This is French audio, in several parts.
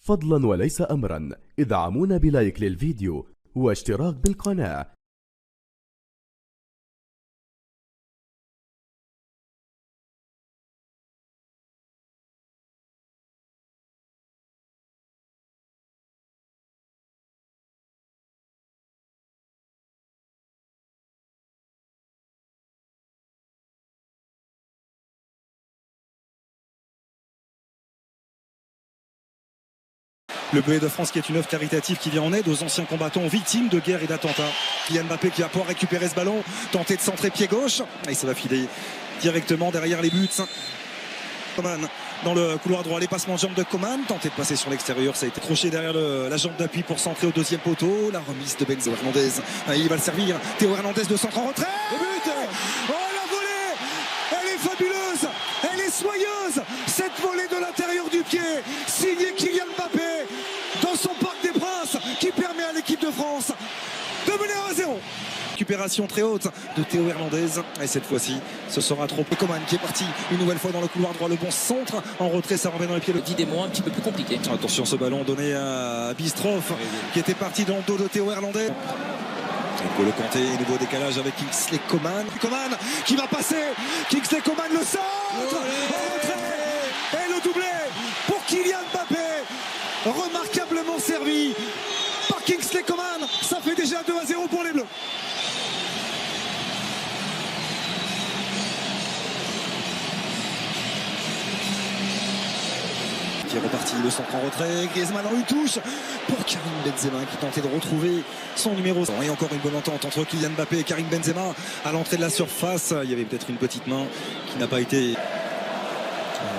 فضلا وليس أمرا ادعمونا بلايك للفيديو واشتراك بالقناة. Le Bleuet de France qui est une œuvre caritative qui vient en aide aux anciens combattants victimes de guerre et d'attentats. Kylian Mbappé qui va pouvoir récupérer ce ballon, tenter de centrer pied gauche. Et ça va filer directement derrière les buts. Coman dans le couloir droit, les passements de jambes de Coman, tenté de passer sur l'extérieur, ça a été croché derrière la jambe d'appui pour centrer au deuxième poteau. La remise de Benzo Hernandez, il va le servir. Théo Hernandez de centre en retrait. Le but. Oh, la volée, elle est fabuleuse, elle est soyeuse. Cette volée de l'intérieur du pied, signée Kylian Mbappé dans son Parc des Princes, qui permet à l'équipe de France de mener 1-0. Récupération très haute de Théo Hernandez, et cette fois-ci ce sera trop. Coman qui est parti une nouvelle fois dans le couloir droit, le bon centre en retrait, ça remet dans les pieds. Vidément un petit peu plus compliqué. Attention, ce ballon donné à Bistroff qui était parti dans le dos de Théo Hernandez. Le Kanté, nouveau décalage avec Kingsley Coman. Coman qui va passer, Kingsley Coman le centre en retrait et le doublé pour Kylian Mbappé, remarquablement servi par Kingsley Coman. Ça fait déjà 2-0 pour les Bleus. Qui est reparti, le centre en retrait, Griezmann en une touche pour Karim Benzema qui tentait de retrouver son numéro. Et encore une bonne entente entre Kylian Mbappé et Karim Benzema à l'entrée de la surface. Il y avait peut-être une petite main qui n'a pas été.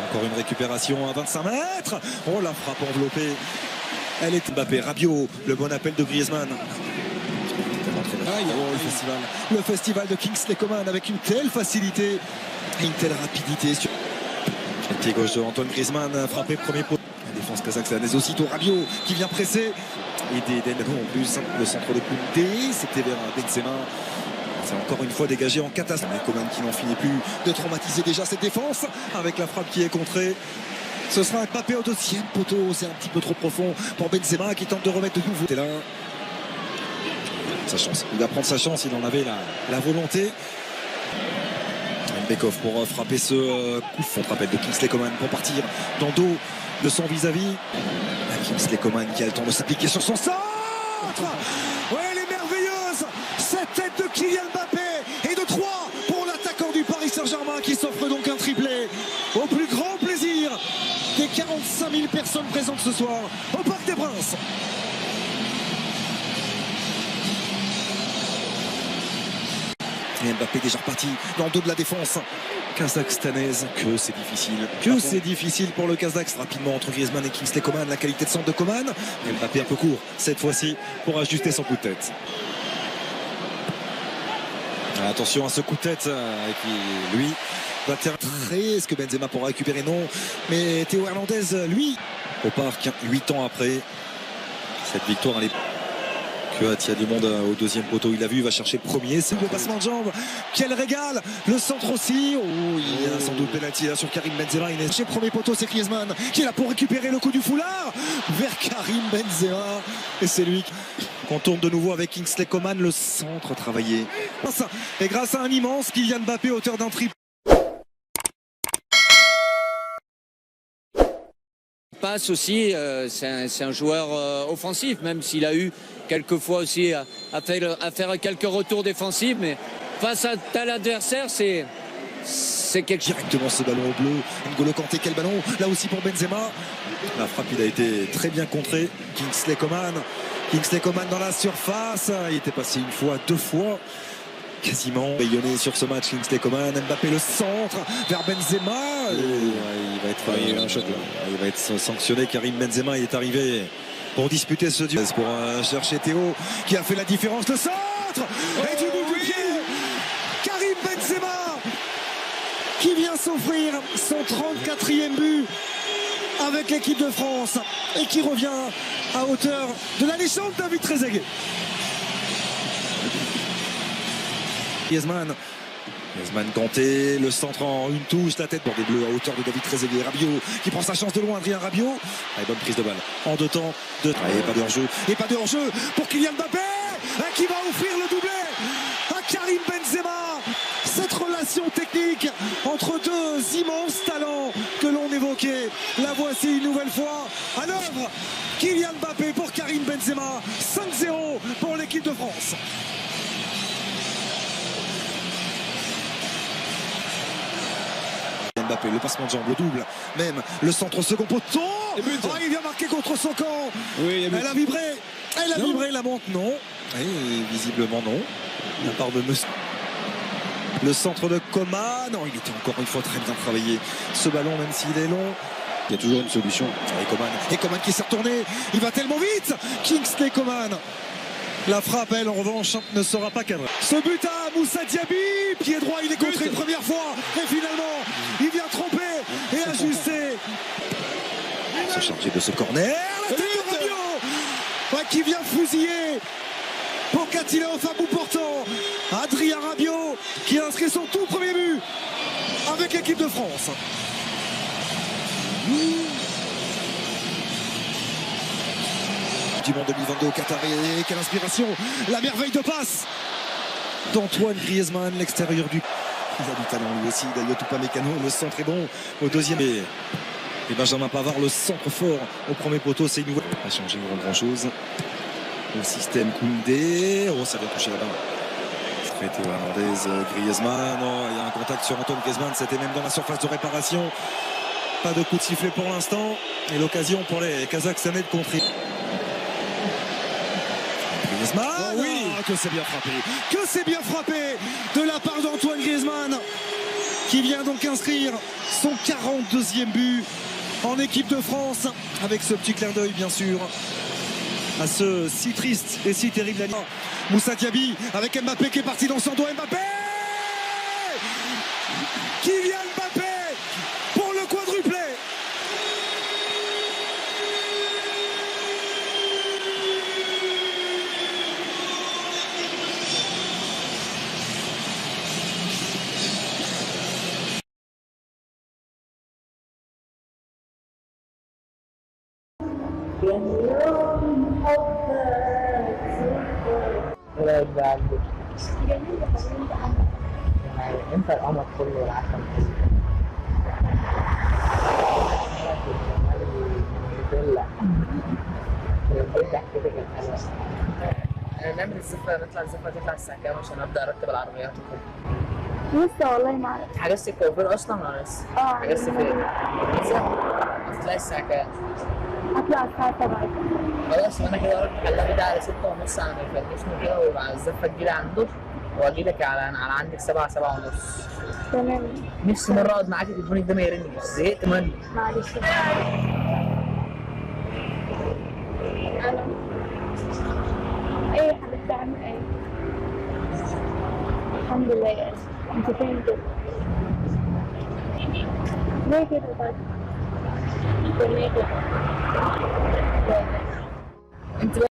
Encore une récupération à 25 mètres. Oh, la frappe enveloppée. Elle est Mbappé, Rabiot, le bon appel de Griezmann. Le festival de Kingsley Coman avec une telle facilité et une telle rapidité. Le pied gauche de Antoine Griezmann, frappé premier pot. La défense kazakhstanaise aussitôt, Rabiot qui vient presser. Et Denlo en plus, le centre de Koundé, c'était vers Benzema. C'est encore une fois dégagé en catastrophe. Mais Coman qui n'en finit plus de traumatiser déjà cette défense avec la frappe qui est contrée. Ce sera un Mbappé au deuxième poteau, c'est un petit peu trop profond pour Benzema qui tente de remettre de nouveau. C'est là sa chance. Il va prendre sa chance, il en avait la volonté. Bekov pour frapper ce coup. On rappelle de Kingsley Coman pour partir dans le dos de son vis-à-vis. Kingsley Coman qui a le temps de s'appliquer sur son centre. Ouais, elle est merveilleuse cette tête de Kylian Mbappé et de 3 pour l'attaquant du Paris Saint-Germain qui s'offre donc un triplé au plus grand plaisir des 45 000 personnes présentes ce soir au Parc des Princes. Et Mbappé déjà reparti dans le dos de la défense kazakhstanaise. Que c'est difficile pour le Kazakh. Rapidement entre Griezmann et Kingsley Coman, la qualité de centre de Coman. Et Mbappé un peu court cette fois-ci pour ajuster son coup de tête. Attention à ce coup de tête et puis lui va tirer. Est-ce que Benzema pourra récupérer? Non. Mais Théo Hernandez, lui, au parc, 8 ans après cette victoire, elle est. Il y a du monde au deuxième poteau, il l'a vu, il va chercher le premier, c'est le passement de jambes, quel régal, le centre aussi. Oh, il y a sans doute pénalty là sur Karim Benzema. Il est chez le premier poteau, c'est Griezmann qui est là pour récupérer le coup du foulard vers Karim Benzema, et c'est lui qu'on tourne de nouveau avec Kingsley Coman, le centre travaillé, et grâce à un immense Kylian Mbappé, auteur d'un triple. Passe aussi, c'est un joueur offensif, même s'il a eu quelquefois aussi à faire quelques retours défensifs, mais face à tel adversaire, c'est quelque chose. Directement ce ballon au bleu, N'Golo Kanté, quel ballon là aussi pour Benzema. La frappe, il a été très bien contré. Kingsley Coman dans la surface, il était passé une fois, 2 fois quasiment rayonné sur ce match. Kingsley Coman, Mbappé le centre vers Benzema. Il va être sanctionné. Karim Benzema, il est arrivé pour disputer ce duel, pour chercher Théo qui a fait la différence. Le centre et du bout du pied, Karim Benzema qui vient s'offrir son 34e but avec l'équipe de France et qui revient à hauteur de la légende David Trezeguet. Griezmann Griezmann tenté, le centre en une touche, la tête pour des Bleus à hauteur de David Trezeguet. Rabiot qui prend sa chance de loin, Adrien Rabiot. Allez, bonne prise de balle. En deux temps, et pas de hors-jeu. Et pas de hors-jeu pour Kylian Mbappé qui va offrir le doublé à Karim Benzema. Cette relation technique entre deux immenses talents que l'on évoquait, la voici une nouvelle fois à l'œuvre. Kylian Mbappé pour Karim Benzema, 5-0 pour l'équipe de France. Mbappé, le passement de jambe, le double, même le centre au second poteau. Il vient marquer contre son camp. Oui, elle a vibré, la monte, non. Et visiblement non. La part de Monsieur. Le centre de Coman. Non, il était encore une fois très bien travaillé. Ce ballon, même s'il est long, il y a toujours une solution. Et Coman qui s'est retourné. Il va tellement vite. Kingsley Coman. La frappe, elle, en revanche, ne sera pas cadrée. Ce but à Moussa Diaby, pied droit, il est contré une première fois. Et finalement, il vient tromper et ajuster. Se charger de ce corner. La tête de Rabiot qui vient fusiller. Pocatilov à bout portant. Adrien Rabiot qui a inscrit son tout premier but avec l'équipe de France. Du monde 2022 au Qatar, et quelle inspiration, la merveille de passe d'Antoine Griezmann, l'extérieur du... Il a du talent lui aussi, Dayot Upamecano, le centre est bon au deuxième. Et Benjamin Pavard, le centre fort au premier poteau, c'est une nouvelle. Ça a changé grand chose. Le système Koundé, oh ça vient toucher là-bas. Théo Hernandez, Griezmann, oh, il y a un contact sur Antoine Griezmann, c'était même dans la surface de réparation. Pas de coup de sifflet pour l'instant, et l'occasion pour les Kazakhstanais de contrer. Griezmann, oh oui, que c'est bien frappé, de la part d'Antoine Griezmann, qui vient donc inscrire son 42e but en équipe de France, avec ce petit clin d'œil bien sûr à ce si triste et si terrible allié. Moussa Diaby avec Mbappé qui est parti dans son dos. Mbappé, Kylian Mbappé pour le quadruplé. انت القمر كله والعسل كله نعمل الزفة، نطلع الزفة تطلع الساعة كام عشان ابدا ارتب العربيات وكده. لسه والله ما اعرف. حجزت الكوافير اصلا ولا لسه؟ حجزت فين؟ لسه؟ هتطلعي الساعة كام؟ هطلع الساعة 7. خلاص انا كده اروح الحلاق بتاعي على 6:30 على ما يفنشني كده ويبقى الزفة تجيلي عنده واجيلك على عندك 7:30. تمام. نفسي مرة اقعد معاكي تليفونك ده ما يرنش، زهقت منه. معلش. انا ايه يا حبيبتي عامل ايه؟ الحمد لله يا اسف. انت فين كده؟ ليه كده طيب؟ ليه كده؟ انت